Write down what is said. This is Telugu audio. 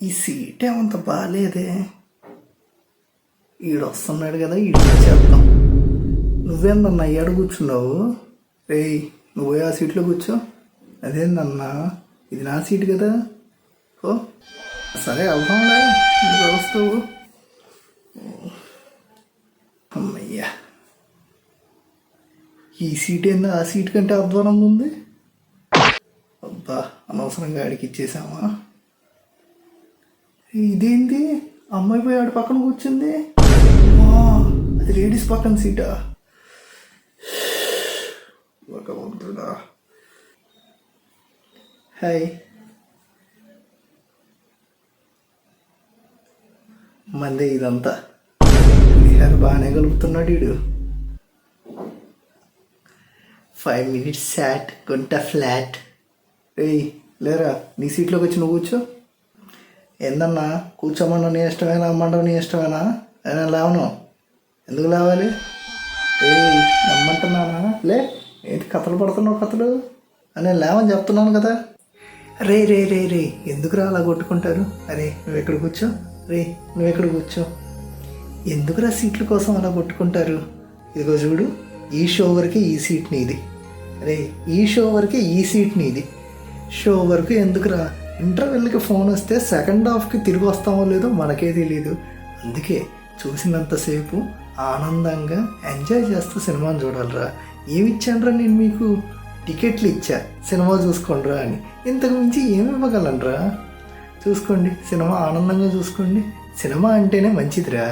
ఈ సీట్ ఏమంత బాగాలేదే. ఈడు వస్తున్నాడు కదా, ఈడు చేద్దాం. నువ్వేందన్నా ఈడ కూర్చున్నావు? రేయ్, నువ్వు ఆ సీట్లో కూర్చో. అదేందన్నా, ఇది నా సీట్ కదా. ఓ సరే, వెళ్దాంలే, నువ్వు వస్తావు. అమ్మయ్యా, ఈ సీట్ ఏందో ఆ సీట్ కంటే అధ్వానంగా ఉంది. అబ్బా, అనవసరంగా ఆడికి ఇచ్చేసామా. ఇదేంటి, అమ్మాయి పోయి ఆడి పక్కన కూర్చుంది. అది లేడీస్ పక్కన సీటా? భగవంతుడా. హాయ్. మందే ఇదంతా. బిహార్ బాగానే కలుపుతున్నాడు వీడు. 5 minutes సాట్ గుంట ఫ్లాట్. ఏయ్ లేరా, నీ సీట్లోకి వచ్చి నువ్వు కూర్చో. ఏందన్నా, కూర్చోమన్నా నీ ఇష్టమేనా, అమ్మంటావు నీ ఇష్టమేనా? అయినా లేవను, ఎందుకు లేవాలి? ఏయ్ నమ్మంటున్నానా? లే, ఏంటి కథలు పడుతున్నావు కథలు అని లేవని చెప్తున్నాను కదా. రే రే రే రే, ఎందుకురా అలా కొట్టుకుంటారు? అరే నువ్వు ఎక్కడ కూర్చో. రే నువ్వు ఎక్కడ కూర్చో. ఎందుకురా సీట్ల కోసం అలా కొట్టుకుంటారు? ఇదిగో చూడు, ఈ షో వరకే ఈ సీట్ నీది. రే ఈ షో వరకే ఈ సీట్ నీది. షో వరకు ఎందుకురా? ఇంటర్వెల్కి ఫోన్ వస్తే సెకండ్ హాఫ్కి తిరిగి వస్తామో లేదో మనకే తెలియదు. అందుకే చూసినంతసేపు ఆనందంగా ఎంజాయ్ చేస్తూ సినిమాని చూడాలిరా. ఏమిచ్చానరా నేను మీకు? టికెట్లు ఇచ్చా, సినిమా చూసుకోండిరా అని. ఇంతకు మించి ఏమి ఇవ్వగలనరా? చూసుకోండి, సినిమా ఆనందంగా చూసుకోండి. సినిమా అంటేనే మంచిదిరా.